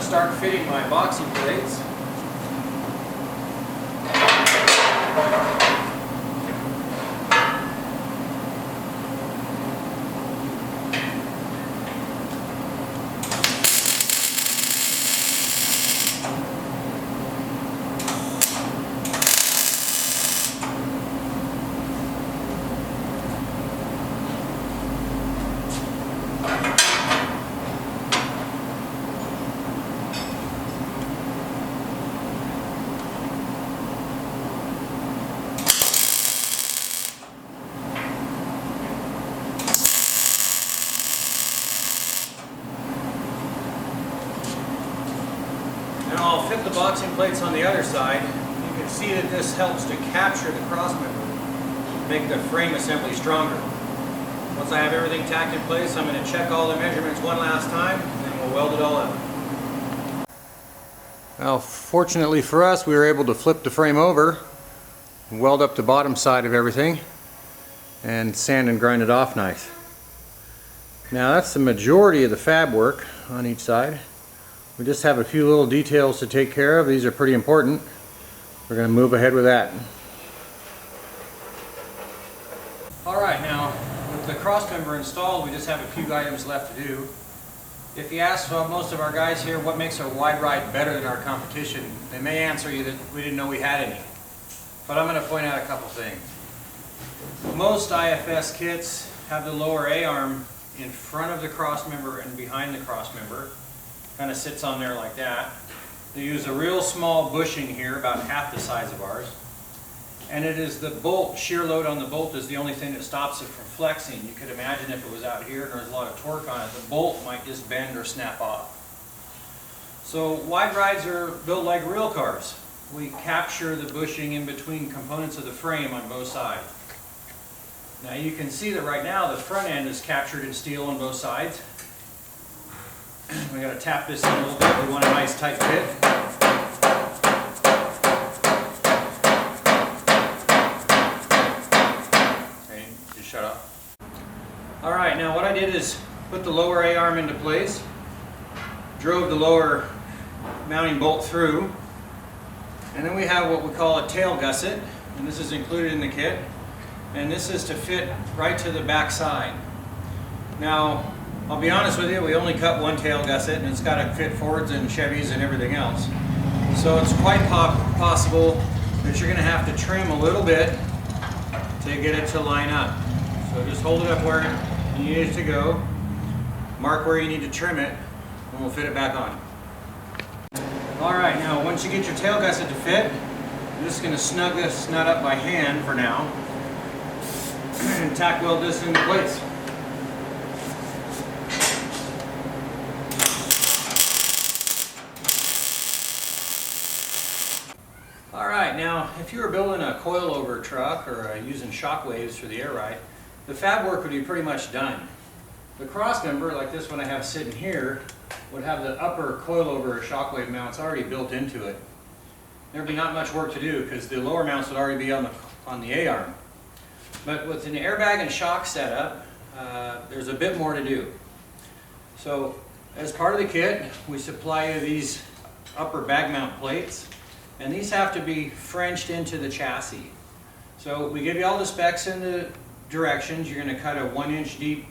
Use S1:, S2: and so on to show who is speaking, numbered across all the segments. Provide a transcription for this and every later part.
S1: to start fitting my boxing plates. Now I'll fit the boxing plates on the other side. You can see that this helps to capture the crossmember, make the frame assembly stronger. Once I have everything tacked in place, I'm going to check all the measurements one last time, and then we'll weld it all up. Well, fortunately for us, we were able to flip the frame over, weld up the bottom side of everything, and sand and grind it off nice. Now that's the majority of the fab work on each side. We just have a few little details to take care of. These are pretty important. We're going to move ahead with that. Alright, now with the crossmember installed, we just have a few items left to do. If you ask most of our guys here what makes our wide ride better than our competition, they may answer you that we didn't know we had any. But I'm going to point out a couple things. Most IFS kits have the lower A-arm in front of the crossmember and behind the crossmember. Kind of sits on there like that. They use a real small bushing here, about half the size of ours. And it is the bolt, shear load on the bolt is the only thing that stops it from flexing. You could imagine if it was out here and there was a lot of torque on it, the bolt might just bend or snap off. So wide rides are built like real cars. We capture the bushing in between components of the frame on both sides. Now you can see that right now the front end is captured in steel on both sides. We got to tap this in a little bit. We want a nice tight fit. Okay, just shut up. Alright, now what I did is put the lower A-arm into place, drove the lower mounting bolt through, and then we have what we call a tail gusset, and this is included in the kit, and this is to fit right to the back side. Now, I'll be honest with you, we only cut one tail gusset and it's got to fit Fords and Chevys and everything else. So it's quite possible that you're going to have to trim a little bit to get it to line up. So just hold it up where you need it to go, mark where you need to trim it, and we'll fit it back on. Alright, now once you get your tail gusset to fit, I'm just going to snug this nut up by hand for now and tack weld this into place. Alright, now if you were building a coilover truck or using shock waves for the air ride, the fab work would be pretty much done. The crossmember, like this one I have sitting here, would have the upper coilover shockwave mounts already built into it. There'd be not much work to do because the lower mounts would already be on the A-arm. But with an airbag and shock setup, there's a bit more to do. So as part of the kit, we supply you these upper bag mount plates. And these have to be Frenched into the chassis. So we give you all the specs and the directions. You're going to cut a 1-inch deep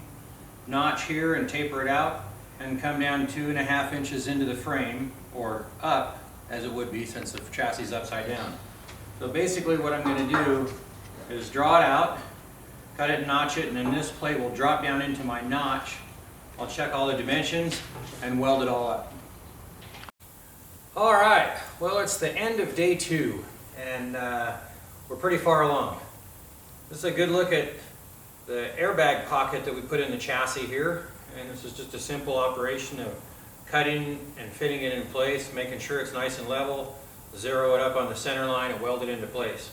S1: notch here and taper it out and come down 2.5 inches into the frame, or up as it would be since the chassis is upside down. So basically what I'm going to do is draw it out, cut it, notch it, and then this plate will drop down into my notch. I'll check all the dimensions and weld it all up. Alright, well it's the end of day 2 and we're pretty far along. This is a good look at the airbag pocket that we put in the chassis here, and this is just a simple operation of cutting and fitting it in place, making sure it's nice and level, zero it up on the center line and weld it into place.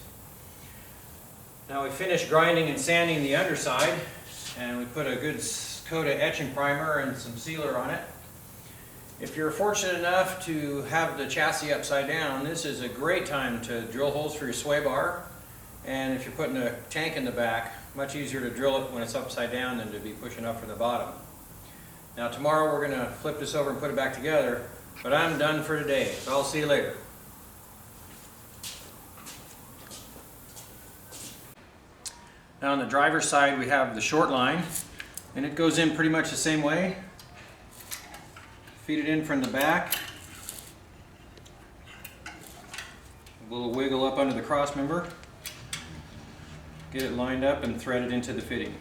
S1: Now we finished grinding and sanding the underside, and we put a good coat of etching primer and some sealer on it. If you're fortunate enough to have the chassis upside down, this is a great time to drill holes for your sway bar. And if you're putting a tank in the back, much easier to drill it when it's upside down than to be pushing up from the bottom. Now tomorrow we're going to flip this over and put it back together. But I'm done for today, so I'll see you later. Now on the driver's side we have the short line, and it goes in pretty much the same way. Feed it in from the back. A little wiggle up under the cross member. Get it lined up and thread it into the fitting.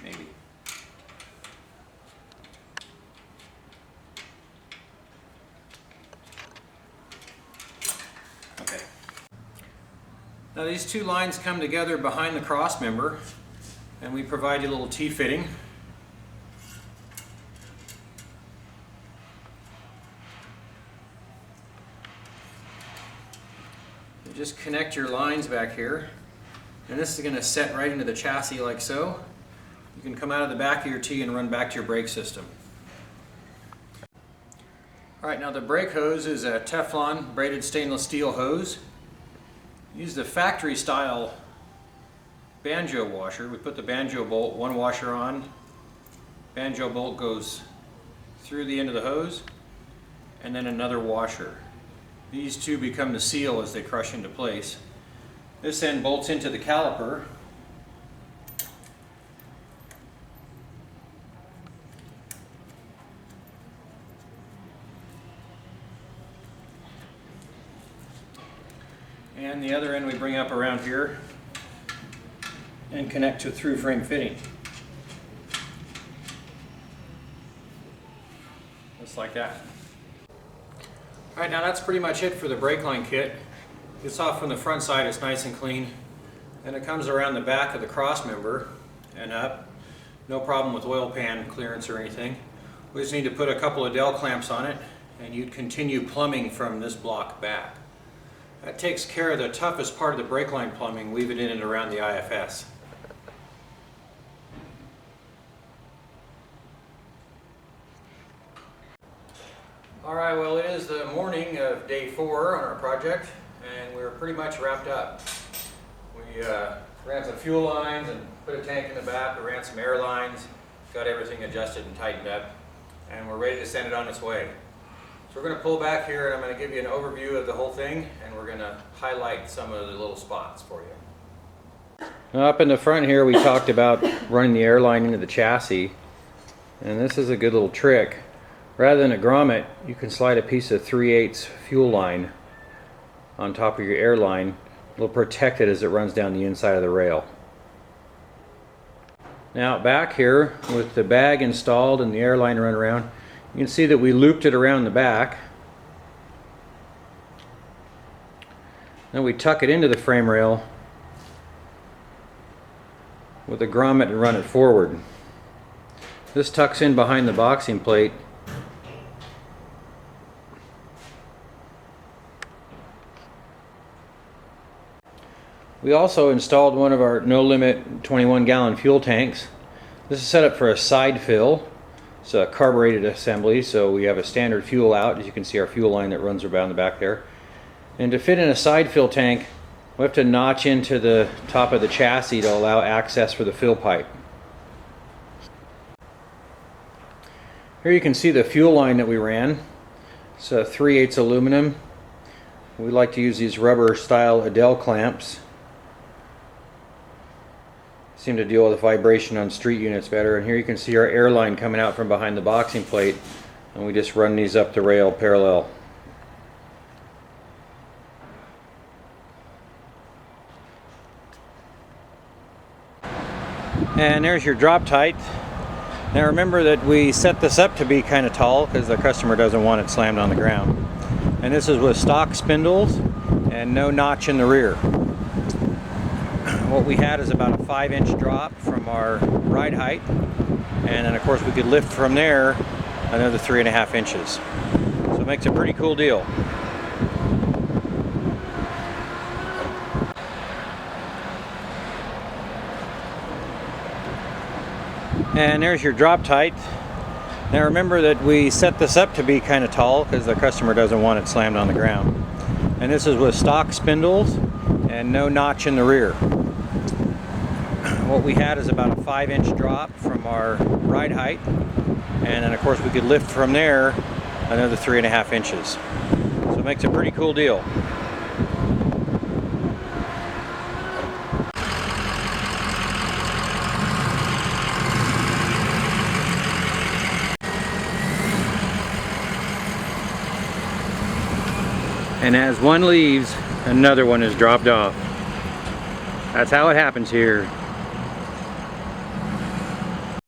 S1: Maybe. Okay. Now these two lines come together behind the cross member, and we provide you a little T-fitting. You just connect your lines back here, and this is going to set right into the chassis like so. You can come out of the back of your T and run back to your brake system. Alright, now the brake hose is a Teflon braided stainless steel hose. Use the factory style banjo washer. We put the banjo bolt, one washer on. Banjo bolt goes through the end of the hose, and then another washer. These two become the seal as they crush into place. This end bolts into the caliper. And the other end we bring up around here and connect to a through frame fitting. Just like that. Alright, now that's pretty much it for the brake line kit. It's off from the front side, it's nice and clean. And it comes around the back of the cross member and up. No problem with oil pan clearance or anything. We just need to put a couple of dowel clamps on it, and you'd continue plumbing from this block back. That takes care of the toughest part of the brake line plumbing, weave it in and around the IFS. Alright, well it is the morning of day 4 on our project, and we're pretty much wrapped up. We ran some fuel lines and put a tank in the back, we ran some air lines, got everything adjusted and tightened up, and we're ready to send it on its way. So we're going to pull back here and I'm going to give you an overview of the whole thing, and we're going to highlight some of the little spots for you. Now up in the front here we talked about running the airline into the chassis, and this is a good little trick. Rather than a grommet, you can slide a piece of 3/8 fuel line on top of your airline. It'll protect it as it runs down the inside of the rail. Now back here with the bag installed and the airline run around, you can see that we looped it around the back. Then we tuck it into the frame rail with a grommet and run it forward. This tucks in behind the boxing plate. We also installed one of our no-limit 21-gallon fuel tanks. This is set up for a side fill. It's a carbureted assembly, so we have a standard fuel out. As you can see, our fuel line that runs around the back there. And to fit in a side fill tank, we have to notch into the top of the chassis to allow access for the fill pipe. Here you can see the fuel line that we ran. It's a 3/8 aluminum. We like to use these rubber style Adele clamps. Seem to deal with the vibration on street units better. And here you can see our air line coming out from behind the boxing plate, and we just run these up the rail parallel. And there's your drop tight. Now remember that we set this up to be kind of tall because the customer doesn't want it slammed on the ground. And this is with stock spindles and no notch in the rear. What we had is about a 5-inch drop from our ride height, and then of course we could lift from there another 3.5 inches. So it makes a pretty cool deal. And there's your drop tight. Now remember that we set this up to be kind of tall because the customer doesn't want it slammed on the ground. And this is with stock spindles and no notch in the rear. What we had is about a 5-inch drop from our ride height, And then of course we could lift from there another 3.5 inches. So it makes a pretty cool deal. And as one leaves, another one is dropped off. That's how it happens here.